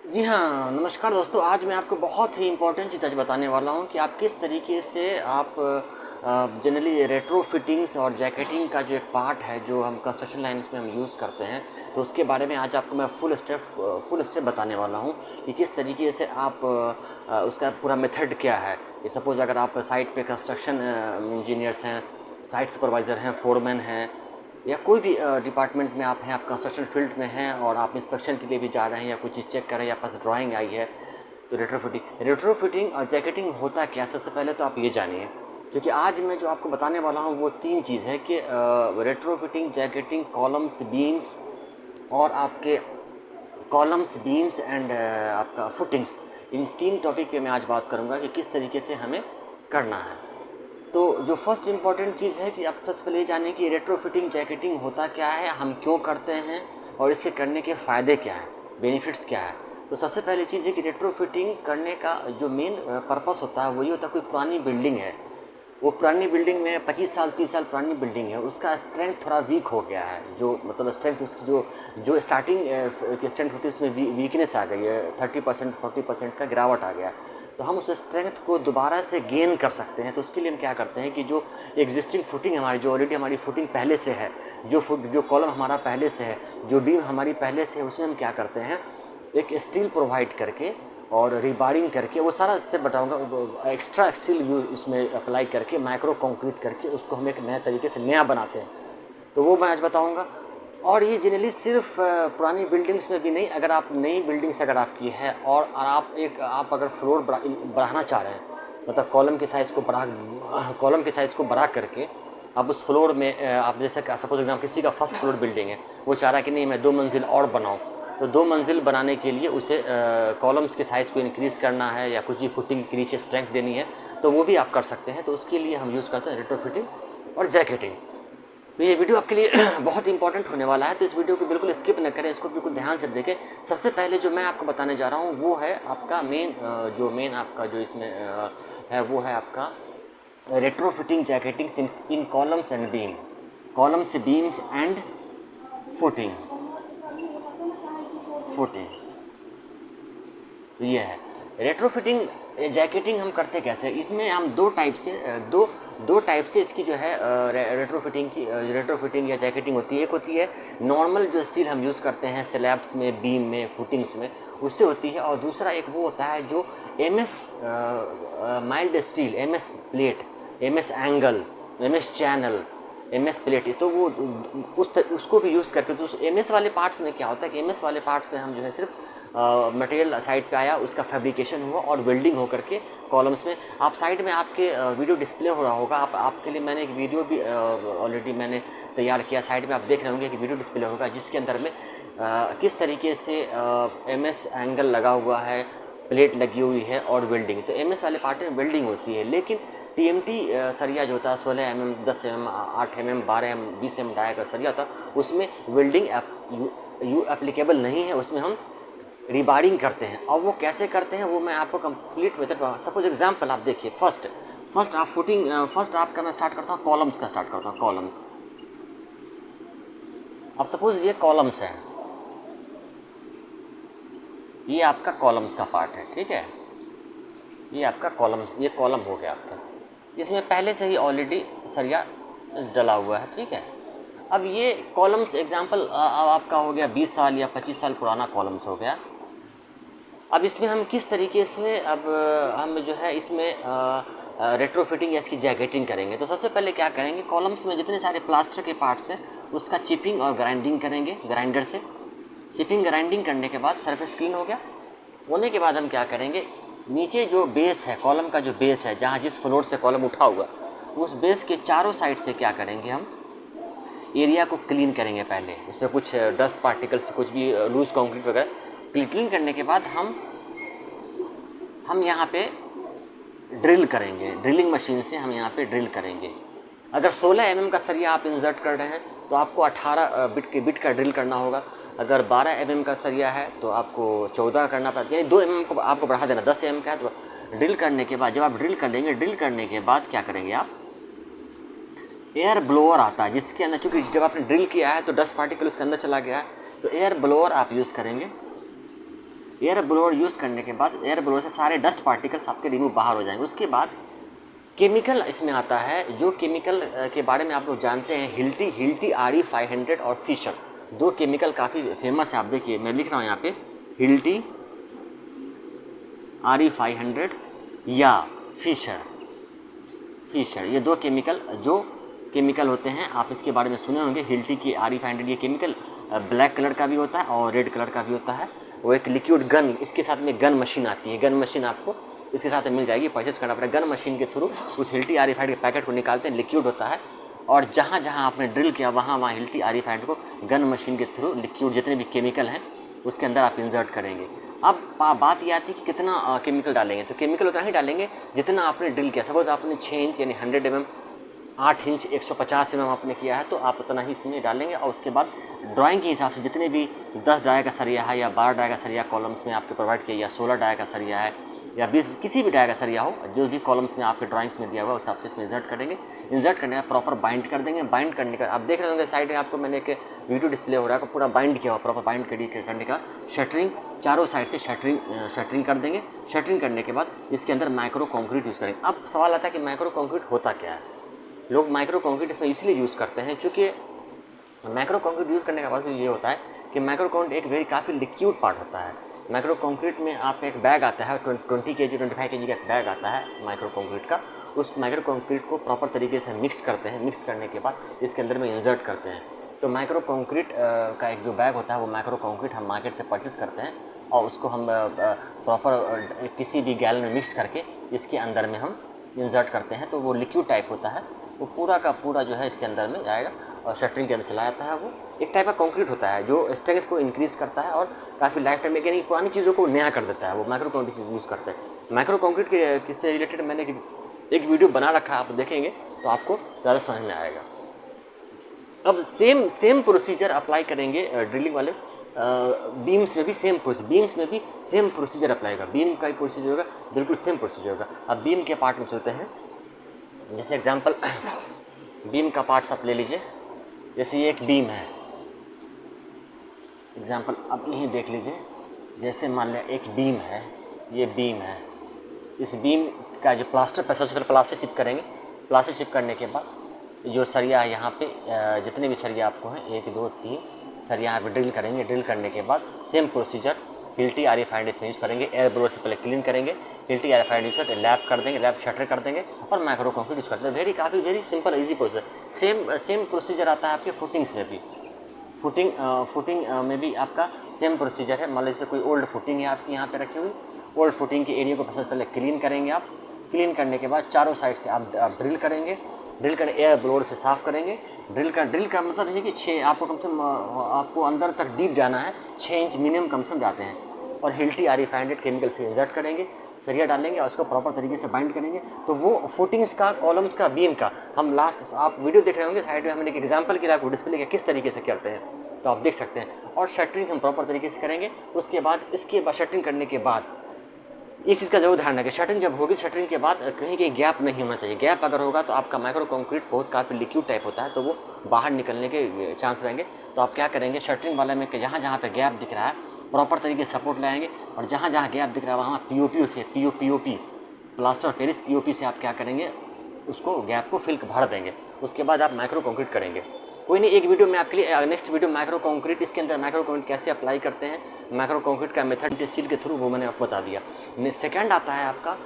जी हाँ, नमस्कार दोस्तों। आज मैं आपको बहुत ही इम्पोर्टेंट चीज़ आज बताने वाला हूँ कि आप किस तरीके से आप जनरली रेट्रो फिटिंग्स और जैकेटिंग का जो एक पार्ट है, जो हम कंस्ट्रक्शन लाइन्स में हम यूज़ करते हैं, तो उसके बारे में आज आपको मैं फुल स्टेप बताने वाला हूँ कि किस तरीके से आप उसका पूरा मेथड क्या है। ये सपोज़ अगर आप साइट पे कंस्ट्रक्शन इंजीनियर्स हैं, साइट सुपरवाइज़र हैं, फोरमैन हैं, या कोई भी डिपार्टमेंट में आप हैं, आप कंस्ट्रक्शन फील्ड में हैं और आप इंस्पेक्शन के लिए भी जा रहे हैं या कोई चीज़ चेक कर रहे हैं, या पास ड्राइंग आई है, तो रेट्रोफिटिंग और जैकेटिंग होता क्या है? सबसे पहले तो आप ये जानिए, क्योंकि आज मैं जो आपको बताने वाला हूँ वो तीन चीज़ है कि रेट्रोफिटिंग, जैकेटिंग, कॉलम्स, बीम्स और आपके कॉलम्स, बीम्स एंड आपका फुटिंग्स, इन तीन टॉपिक पे मैं आज बात करूँगा कि किस तरीके से हमें करना है। तो जो फर्स्ट इम्पॉर्टेंट चीज़ है कि आप सबसे पहले ये जानें कि रेट्रोफिटिंग जैकेटिंग होता क्या है, हम क्यों करते हैं और इसके करने के फ़ायदे क्या हैं, बेनिफिट्स क्या है। तो सबसे पहली चीज़ है कि रेट्रोफिटिंग करने का जो मेन पर्पस होता है वही होता है, कोई पुरानी बिल्डिंग है, वो पुरानी बिल्डिंग में 25 साल 30 साल पुरानी बिल्डिंग है, उसका स्ट्रेंथ थोड़ा वीक हो गया है, जो मतलब स्ट्रेंथ उसकी जो स्टार्टिंग की स्ट्रेंथ होती है उसमें वीकनेस आ गई है, 30% 40% का गिरावट आ गया है। तो हम उस स्ट्रेंथ को दोबारा से गेन कर सकते हैं। तो उसके लिए हम क्या करते हैं कि जो एग्जिस्टिंग फुटिंग हमारी, जो ऑलरेडी हमारी फुटिंग पहले से है, जो कॉलम हमारा पहले से है, जो बीम हमारी पहले से है, उसमें हम क्या करते हैं, एक स्टील प्रोवाइड करके और रिबारिंग करके, वो सारा स्टेप बताऊंगा, एक्स्ट्रा स्टील यूज उसमें अप्लाई करके, माइक्रो कंक्रीट करके उसको हम एक नए तरीके से नया बनाते हैं, तो वो मैं आज बताऊंगा। और ये जनरली सिर्फ पुरानी बिल्डिंग्स में भी नहीं, अगर आप नई बिल्डिंग्स अगर आपकी है और आप अगर फ्लोर बढ़ाना चाह रहे हैं, मतलब कॉलम के साइज़ को बढ़ा करके आप उस फ्लोर में आप जैसे सपोज एग्जाम किसी का फर्स्ट फ्लोर बिल्डिंग है, वो चाह रहा है कि नहीं मैं 2 मंजिल और बनाऊँ, तो 2 मंजिल बनाने के लिए उसे कॉलम्स के साइज़ को इंक्रीज़ करना है या कुछ भी फुटिंग के नीचे स्ट्रेंथ देनी है, तो वो भी आप कर सकते हैं। तो उसके लिए हम यूज़ करते हैं रेट्रोफिटिंग और जैकेटिंग। तो ये वीडियो आपके लिए बहुत इंपॉर्टेंट होने वाला है, तो इस वीडियो को बिल्कुल स्किप न करें, इसको बिल्कुल ध्यान से देखें। सबसे पहले जो मैं आपको बताने जा रहा हूँ वो है आपका मेन आपका जो इसमें है, वो है आपका retrofitting jacketings in columns and beam, columns, beams and footing footing तो ये है रेट्रोफिटिंग जैकेटिंग। हम करते कैसे, इसमें हम दो टाइप से इसकी जो है रेट्रोफिटिंग या जैकेटिंग होती है। एक होती है नॉर्मल जो स्टील हम यूज़ करते हैं स्लैब्स में, बीम में, फुटिंग्स में, उससे होती है। और दूसरा एक वो होता है जो MS mild steel, MS plate, MS angle, MS channel, MS plate, तो वो उसको भी यूज़ करके। तो एमएस वाले पार्ट्स में क्या होता है कि एमएस वाले पार्ट्स में हम जो है सिर्फ मटेरियल साइड पे आया, उसका फैब्रिकेशन हुआ और वेल्डिंग होकर के कॉलम्स में। आप साइड में आपके वीडियो डिस्प्ले हो रहा होगा, आपके लिए मैंने एक वीडियो भी ऑलरेडी मैंने तैयार किया, साइड में आप देख रहे होंगे कि वीडियो डिस्प्ले होगा जिसके अंदर में किस तरीके से एमएस एंगल लगा हुआ है, प्लेट लगी हुई है और वेल्डिंग। तो एमएस वाले पार्ट में वेल्डिंग होती है, लेकिन टीएमटी सरिया जो होता है 16 mm, 10 mm, 8 mm, 12 mm, 20 mm dia का सरिया होता है, उसमें वेल्डिंग एप्लीकेबल नहीं है, उसमें हम रिबारिंग करते हैं। और वो कैसे करते हैं वो मैं आपको कंप्लीट मेथड बताऊँ। सपोज एग्जांपल आप देखिए, फर्स्ट आप फुटिंग, फर्स्ट आपका मैं स्टार्ट करता हूँ कॉलम्स का, स्टार्ट करता हूँ कॉलम्स। अब सपोज ये कॉलम्स है, ये आपका कॉलम्स का पार्ट है, ठीक है, ये आपका कॉलम्स, ये कॉलम हो गया आपका, इसमें पहले से ही ऑलरेडी सरिया डला हुआ है, ठीक है। अब ये कॉलम्स एग्जांपल अब आपका हो गया 20 साल या 25 साल पुराना कॉलम्स हो गया। अब इसमें हम किस तरीके से अब हम जो है इसमें रेट्रोफिटिंग या इसकी जैकेटिंग करेंगे। तो सबसे पहले क्या करेंगे, कॉलम्स में जितने सारे प्लास्टर के पार्ट्स हैं उसका चिपिंग और ग्राइंडिंग करेंगे, ग्राइंडर से चिपिंग ग्राइंडिंग करने के बाद सरफेस क्लीन हो गया। होने के बाद हम क्या करेंगे, नीचे जो बेस है, कॉलम का जो बेस है, जहाँ जिस फ्लोर से कॉलम उठा हुआ, उस बेस के चारों साइड से क्या करेंगे, हम एरिया को क्लीन करेंगे। पहले उसमें कुछ डस्ट पार्टिकल्स, कुछ भी लूज कंक्रीट वगैरह क्लीन करने के बाद हम यहाँ पे ड्रिल करेंगे, ड्रिलिंग मशीन से हम यहाँ पे ड्रिल करेंगे। अगर 16 mm का सरिया आप इंसर्ट कर रहे हैं तो आपको 18 बिट का ड्रिल करना होगा। अगर 12 mm का सरिया है तो आपको 14 करना पड़ता है, यानी 2 mm को आपको बढ़ा देना। 10 mm का है तो ड्रिल करने के बाद, जब आप ड्रिल कर लेंगे, ड्रिल करने के बाद क्या करेंगे, आप एयर ब्लोअर आता है जिसके अंदर, चूँकि जब आपने ड्रिल किया है तो डस्ट पार्टिकल उसके अंदर चला गया है, तो एयर ब्लोअर आप यूज़ करेंगे। एयर ब्लोअर यूज़ करने के बाद एयर ब्लोअर से सारे डस्ट पार्टिकल्स आपके रिमूव बाहर हो जाएंगे। उसके बाद केमिकल इसमें आता है, जो केमिकल के बारे में आप लोग जानते हैं, हिल्टी RE500 और फिशर, दो केमिकल काफ़ी फेमस है। आप देखिए मैं लिख रहा हूँ यहाँ पे, हिल्टी RE500 या फिशर, ये दो केमिकल जो केमिकल होते हैं, आप इसके बारे में सुने होंगे। हिल्टी की RE500 ये केमिकल ब्लैक कलर का भी होता है और रेड कलर का भी होता है। वो एक लिक्विड गन, इसके साथ में गन मशीन आती है, गन मशीन आपको इसके साथ मिल जाएगी, परचेज करना पड़ेगा। गन मशीन के थ्रू उस हिल्टी RE500 के पैकेट को निकालते हैं, लिक्विड होता है, और जहाँ जहाँ आपने ड्रिल किया वहाँ हिल्टी RE500 को गन मशीन के थ्रू लिक्विड जितने भी केमिकल हैं उसके अंदर आप इंसर्ट करेंगे। अब बात ये आती है कि कितना केमिकल डालेंगे, तो केमिकल उतना ही डालेंगे जितना आपने ड्रिल किया। सपोज आपने 6 इंच यानी 100 mm, 8 इंच 150 mm आपने किया है, तो आप उतना ही इसमें डालेंगे। और उसके बाद ड्राइंग के हिसाब से जितने भी 10 डाई का सरिया है या 12 डाई का सरिया कॉलम्स में आपके प्रोवाइड किया, या 16 डाई का सरिया है या 20 किसी भी डाई का सरिया हो, जो भी कॉलम्स में आपके ड्राइंग्स में दिया हुआ है उस हिसाब से इसमें इंसर्ट करेंगे। इंसर्ट करने का प्रॉपर बाइंड कर देंगे। बाइंड करने का आप देख रहे होंगे साइड में आपको मैंने एक वीडियो डिस्प्ले हो रहा है, पूरा बाइंड किया हुआ, प्रॉपर बाइंड करने का शटरिंग, चारों साइड से शटरिंग कर देंगे। शटरिंग करने के बाद इसके अंदर माइक्रो कंक्रीट यूज़ करेंगे। अब सवाल आता है कि माइक्रो कंक्रीट होता क्या है। लोग माइक्रो कंक्रीट इसमें इसलिए यूज़ करते हैं क्योंकि माइक्रो कंक्रीट यूज़ करने का बाद ये होता है कि माइक्रो कंक्रीट एक वेरी काफ़ी लिक्विड पार्ट होता है। माइक्रो कंक्रीट में आप एक बैग आता है 20 kg 25 kg का एक बैग आता है माइक्रो कंक्रीट का, उस माइक्रो कंक्रीट को प्रॉपर तरीके से मिक्स करते हैं। मिक्स करने के बाद इसके अंदर में इंसर्ट करते हैं। तो माइक्रो कंक्रीट का एक जो बैग होता है वो माइक्रो कंक्रीट हम मार्केट से परचेस करते हैं और उसको हम प्रॉपर किसी भी गैलन में मिक्स करके इसके अंदर में हम इंसर्ट करते हैं। तो वो लिक्विड टाइप होता है, वो पूरा का पूरा जो है इसके अंदर में जाएगा और शटरिंग के अंदर चला जाता है। वो एक टाइप का कंक्रीट होता है जो स्ट्रेंथ को इंक्रीज़ करता है और काफ़ी लाइफ टाइम में यानी पुरानी चीज़ों को नया कर देता है। वो माइक्रो कंक्रीट यूज़ करते हैं। माइक्रो कंक्रीट के से रिलेटेड मैंने एक वीडियो बना रखा है, आप देखेंगे तो आपको ज़्यादा समझ में आएगा। अब सेम प्रोसीजर अप्लाई करेंगे ड्रिलिंग वाले बीम्स में भी सेम प्रोसीजर अप्लाई होगा। बीम का ही प्रोसीजर होगा, बिल्कुल सेम प्रोसीजर होगा। अब बीम के पार्ट में चलते हैं। जैसे एग्जांपल बीम का पार्ट्स आप ले लीजिए। जैसे ये एक बीम है, एग्जांपल आप यहीं देख लीजिए। जैसे मान लिया एक बीम है, ये बीम है। इस बीम का जो प्लास्टर पर सबसे पहले प्लास्टर चिप करेंगे। प्लास्टर चिप करने के बाद जो सरिया है यहाँ पे जितने भी सरिया आपको हैं 1 2 3 सरिया यहाँ पे ड्रिल करेंगे। ड्रिल करने के बाद सेम प्रोसीजर हिल्टी RE500 इसमें यूज़ करेंगे। एयर ब्लोअर से पहले क्लीन करेंगे, हिल्टी RE500 यूज़ करके लैप कर देंगे, लैप शटर कर देंगे और माइक्रो कंक्रीट यूज़ करते हैं। काफ़ी very simple easy procedure. Same procedure आता है आपके फुटिंग्स में भी। फुटिंग में भी आपका सेम प्रोसीजर है। मान लीजिए कोई ओल्ड फुटिंग है आपकी यहाँ पे रखी हुई, ओल्ड फुटिंग के एरिया को सबसे पहले क्लीन करेंगे आप। क्लीन करने के बाद चारों साइड से आप ड्रिल करेंगे। ड्रिल कर एयर ब्लोअर से साफ़ करेंगे। ड्रिल का मतलब है कि 6 आपको कम से कम आपको अंदर तक डीप जाना है, 6 इंच मिनिमम कम से कम जाते हैं। और हिल्टी RE500 केमिकल से इंसर्ट करेंगे, सरिया डालेंगे और उसको प्रॉपर तरीके से बाइंड करेंगे। तो वो फुटिंग्स का, कॉलम्स का, बीम का हम लास्ट आप वीडियो देख रहे होंगे साइड में हमने एक एग्जांपल के लिए आपको डिस्प्ले किया किस तरीके से करते हैं, तो आप देख सकते हैं। और शटरिंग हम प्रॉपर तरीके से करेंगे। उसके बाद शटरिंग करने के बाद एक चीज़ का जरूर ध्यान रखें, शटरिंग जब होगी शटरिंग के बाद कहीं गैप नहीं होना चाहिए। गैप अगर होगा तो आपका माइक्रो कंक्रीट बहुत काफ़ी लिक्विड टाइप होता है, तो वो बाहर निकलने के चांस रहेंगे। तो आप क्या करेंगे, शटरिंग वाले में जहाँ जहाँ पे गैप दिख रहा है प्रॉपर तरीके से सपोर्ट लगाएंगे और जहाँ जहाँ गैप दिख रहा है वहाँ POP plaster of Paris POP से आप क्या करेंगे, उसको गैप को फिल भर देंगे। उसके बाद आप माइक्रो कंक्रीट करेंगे। कोई नहीं, एक वीडियो में आपके लिए नेक्स्ट वीडियो माइक्रो कंक्रीट, इसके अंदर माइक्रो कंक्रीट कैसे अप्लाई करते हैं, माइक्रो कंक्रीट का मेथड स्टील के थ्रू, वो मैंने आपको बता दिया। सेकंड आता है आपका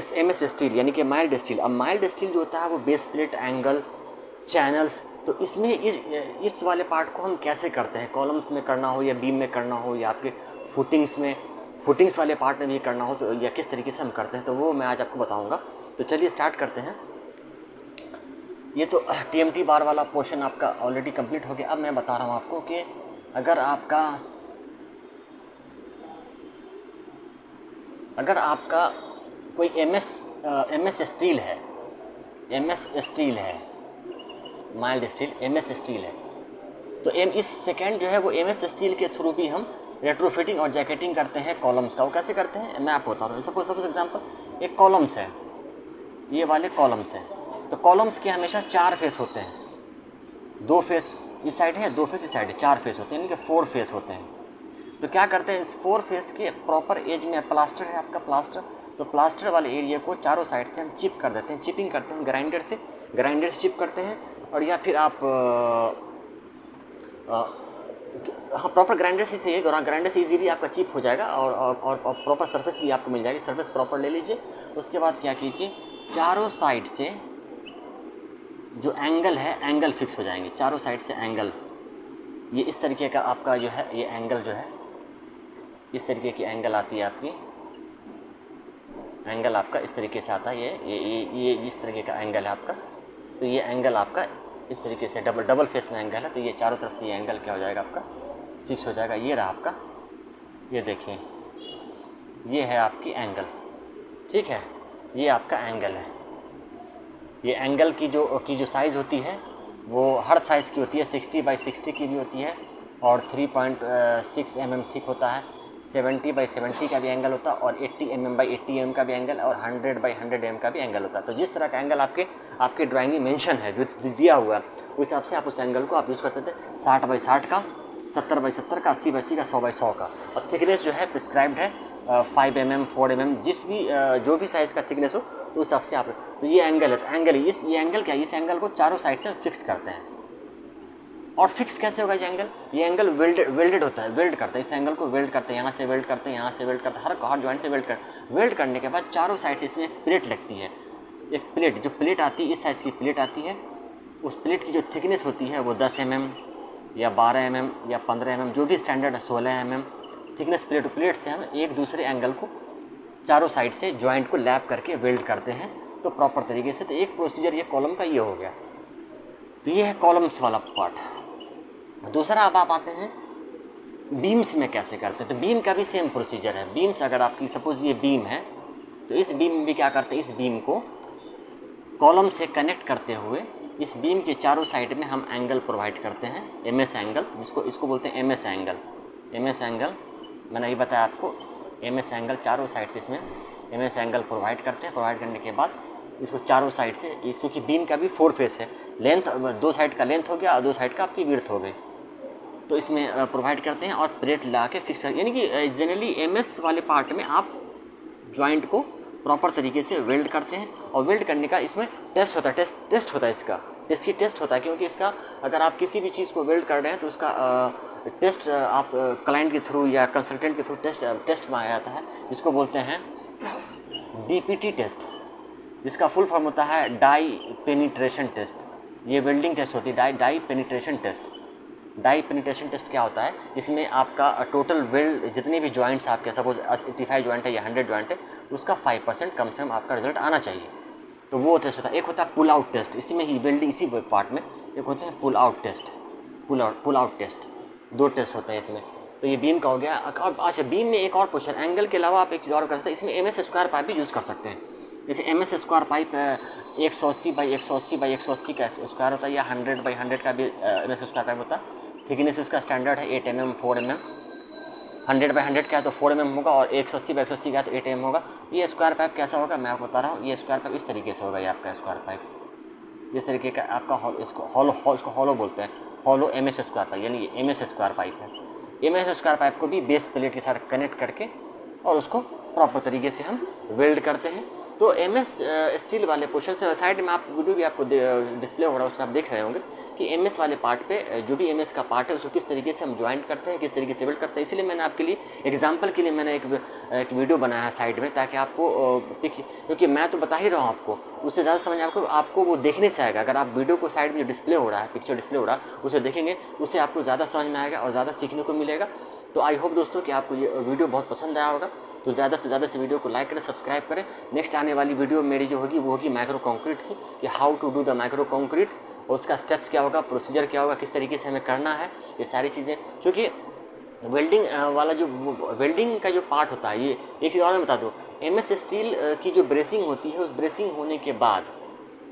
MS स्टील यानी कि माइल्ड स्टील। अब माइल्ड स्टील जो होता है वो बेस प्लेट, एंगल, चैनल्स, तो इसमें इस वाले पार्ट को हम कैसे करते हैं, कॉलम्स में करना हो या बीम में करना हो या आपके फुटिंग्स वाले पार्ट में भी करना हो, तो या किस तरीके से हम करते हैं, तो वो मैं आज आपको बताऊँगा। तो चलिए स्टार्ट करते हैं। ये तो TMT बार वाला पोर्शन आपका ऑलरेडी कंप्लीट हो गया। अब मैं बता रहा हूँ आपको कि अगर आपका कोई MS स्टील है, माइल्ड स्टील MS स्टील है, तो इस सेकेंड जो है वो MS स्टील के थ्रू भी हम रेट्रोफिटिंग और जैकेटिंग करते हैं कॉलम्स का। वो कैसे करते हैं मैं आपको बता रहा हूँ। सपोज एग्जांपल एक कॉलम्स है, ये वाले कॉलम्स हैं, तो कॉलम्स के हमेशा 4 फेस होते हैं। 2 फेस इस साइड है, 2 फेस इस साइड है, 4 फेस होते हैं, यानी कि 4 फेस होते हैं। तो क्या करते हैं, इस 4 फेस के प्रॉपर एज में प्लास्टर है आपका प्लास्टर, तो प्लास्टर वाले एरिया को चारों साइड से हम चिप कर देते हैं, चिपिंग करते हैं ग्राइंडर से चिप करते हैं। और या फिर आप हाँ प्रॉपर ग्राइंडर से सही है, ग्राइंडर से इजीली आपका चिप हो जाएगा और प्रॉपर सरफेस भी आपको मिल जाएगी, सरफेस प्रॉपर ले लीजिए। उसके बाद क्या कीजिए, चारों साइड से जो एंगल है एंगल फिक्स हो जाएंगे, चारों साइड से एंगल, ये इस तरीके का आपका जो है ये एंगल जो है इस तरीके की एंगल आती है आपकी, एंगल आपका इस तरीके से आता है, ये इस तरीके का एंगल है आपका। तो ये एंगल आपका इस तरीके से डबल फेस में एंगल है, तो ये चारों तरफ से ये एंगल क्या हो जाएगा आपका फिक्स हो जाएगा। ये रहा आपका, ये देखिए ये है आपकी एंगल, ठीक है, ये आपका एंगल है। ये एंगल की जो साइज़ होती है वो हर साइज़ की होती है, 60 बाई 60 की भी होती है और 3.6 mm थिक होता है, 70 बाई 70 का भी एंगल होता है और 80 mm बाई 80 mm का भी एंगल और 100 बाई 100 mm का भी एंगल होता है। तो जिस तरह का एंगल आपके ड्राइंग में मेंशन है, जो दिया हुआ है, उस हिसाब से आप उस एंगल को आप यूज़ करते थे। 60 बाई 60 का, 70 बाई 70 का, 80 बाई 80 का, 100 बाई 100 का। और थिकनेस जो है प्रिस्क्राइब्ड है 5 mm 4 mm, जो भी साइज़ का थिकनेस हो तो उस हिसाब से आप, तो ये एंगल है, तो एंगल ये एंगल क्या है, इस एंगल को चारों साइड से फिक्स करते हैं। और फिक्स कैसे होगा ये एंगल वेल्डेड होता है, वेल्ड करते हैं, इस एंगल को वेल्ड करते हैं, यहाँ से वेल्ड करते हैं, यहाँ से वेल्ड करते हैं, हर जॉइंट से वेल्ड करने के बाद चारों साइड से इसमें एक प्लेट लगती है, एक प्लेट, जो प्लेट आती है इस साइज़ की प्लेट आती है, उस प्लेट की जो थिकनेस होती है वो 10 mm या 12 mm या 15 mm, जो भी स्टैंडर्ड है 16 mm थिकनेस प्लेट से हम एक दूसरे एंगल को चारों साइड से जॉइंट को लैप करके वेल्ड करते हैं, तो प्रॉपर तरीके से। तो एक प्रोसीजर ये कॉलम का ये हो गया, तो ये है कॉलम्स वाला पार्ट। दूसरा अब आप आते हैं बीम्स में कैसे करते हैं, तो बीम का भी सेम प्रोसीजर है। बीम्स अगर आपकी सपोज ये बीम है, तो इस बीम में भी क्या करते हैं, इस बीम को कॉलम से कनेक्ट करते हुए इस बीम के चारों साइड में हम एंगल प्रोवाइड करते हैं, MS एंगल, इसको बोलते हैं MS एंगल। MS एंगल मैंने ये बताया आपको, MS एंगल चारों साइड से इसमें MS एंगल प्रोवाइड करते हैं। प्रोवाइड करने के बाद इसको चारों साइड से, क्योंकि बीम का भी 4 फेस है, लेंथ 2 साइड का लेंथ हो गया और 2 साइड का आपकी विड्थ हो गई, तो इसमें प्रोवाइड करते हैं और प्लेट ला के फिक्स, यानी कि जनरली MS वाले पार्ट में आप जॉइंट को प्रॉपर तरीके से वेल्ड करते हैं। और वेल्ड करने का इसमें टेस्ट होता है, टेस्ट होता है, इसका टेस्ट होता है, क्योंकि इसका अगर आप किसी भी चीज़ को वेल्ड कर रहे हैं तो उसका टेस्ट आप क्लाइंट के थ्रू या कंसल्टेंट के थ्रू टेस्ट में आया जाता है, जिसको बोलते हैं DPT टेस्ट, जिसका फुल फॉर्म होता है डाई पेनिट्रेशन टेस्ट। ये वेल्डिंग टेस्ट होती है, dye penetration test. Dye penetration test क्या होता है, इसमें आपका टोटल वेल्ड जितने भी जॉइंट्स आपके, सपोज 85 जॉइंट है या 100 जॉइंट है, उसका 5% कम से कम आपका रिजल्ट आना चाहिए, तो वो टेस्ट होता है। एक होता है पुल आउट टेस्ट, इसी में ही वेल्डिंग इसी पार्ट में एक होते हैं pull out test, pull out test, 2 test होते हैं इसमें। तो ये बीम का हो गया। अच्छा, बीम में एक और क्वेश्चन, एंगल के अलावा आप एक चीज़ और कर सकते हैं, इसमें MS स्क्वायर पाइप भी यूज़ कर सकते हैं। जैसे MS स्क्वायर पाइप 180 बाई 180 का स्क्वायर होता है, या 100 बाई 100 का भी MS स्क्वायर पाइप होता है। थिकनेस उसका स्टैंडर्ड है 8 mm 4 mm, 100 बाई 100 का है तो 4 mm होगा और 180 बाई 180 का है तो 8 mm होगा। ये स्क्वायर पाइप कैसा होगा मैं आपको बता रहा हूँ। ये स्क्वायर पाइप इस तरीके से होगा, ये आपका स्क्वायर पाइप इस तरीके का आपका, इसको हॉलो बोलते हैं, हॉलो MS स्क्वायर पाइप, यानी ये MS स्क्वायर पाइप है। MS स्क्वायर पाइप को भी बेस प्लेट के साथ कनेक्ट करके और उसको प्रॉपर तरीके से हम वेल्ड करते हैं। तो MS स्टील वाले पोर्शन से साइड में आप वीडियो भी आपको डिस्प्ले हो रहा है, उसमें आप देख रहे होंगे कि MS वाले पार्ट पे जो भी MS का पार्ट है उसको किस तरीके से हम ज्वाइंट करते हैं, किस तरीके से वेल्ड करते हैं। इसलिए मैंने आपके लिए एग्जांपल के लिए मैंने एक वीडियो बनाया है साइड में, ताकि आपको क्योंकि मैं तो बता ही रहा हूँ आपको, उससे ज़्यादा समझ आपको वो देखने से आएगा। अगर आप वीडियो को साइड में जो डिस्प्ले हो रहा है, पिक्चर डिस्प्ले हो रहा है, उसे देखेंगे, उससे आपको ज़्यादा समझ में आएगा और ज़्यादा सीखने को मिलेगा। तो आई होप दोस्तों कि आपको ये वीडियो बहुत पसंद आया होगा। तो ज़्यादा से ज़्यादा वीडियो को लाइक करें, सब्सक्राइब करें। नेक्स्ट आने वाली वीडियो मेरी जो होगी वो होगी माइक्रो कंक्रीट की, कि how to do the micro concrete, और उसका स्टेप्स क्या होगा, प्रोसीजर क्या होगा, किस तरीके से हमें करना है, ये सारी चीज़ें। क्योंकि वेल्डिंग वाला जो वेल्डिंग का जो पार्ट होता है, ये एक चीज़ और मैं बता दूँ, MS स्टील की जो ब्रेसिंग होती है, उस ब्रेसिंग होने के बाद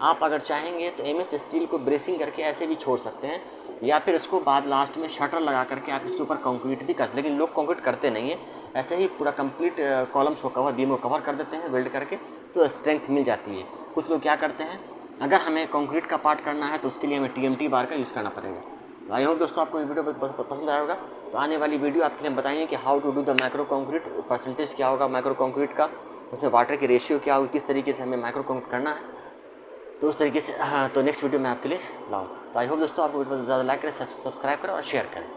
आप अगर चाहेंगे तो MS स्टील को ब्रेसिंग करके ऐसे भी छोड़ सकते हैं, या फिर उसको बाद लास्ट में शटर लगा करके आप इसके ऊपर कंक्रीट भी कर, लेकिन लोग कंक्रीट करते नहीं है, ऐसे ही पूरा कंप्लीट कॉलम्स को कवर, बीम को कवर कर देते हैं वेल्ड करके, तो स्ट्रेंथ मिल जाती है। कुछ लोग क्या करते हैं, अगर हमें कंक्रीट का पार्ट करना है तो उसके लिए हमें TMT बार का यूज़ करना पड़ेगा, तो आई होप दोस्तों आपको ये वीडियो पसंद आया होगा। तो आने वाली वीडियो आपके लिए हम बताएंगे कि how to do the micro concrete, percentage क्या होगा माइक्रो कंक्रीट का, उसमें वाटर की रेशियो क्या होगी, किस तरीके से हमें माइक्रो कंक्रीट करना है, तो उस तरीके से हाँ, तो नेक्स्ट वीडियो मैं आपके लिए लाऊँ। तो आई होप दोस्तों आपको वीडियो ज़्यादा लाइक करें, सब्सक्राइब करें और शेयर करें।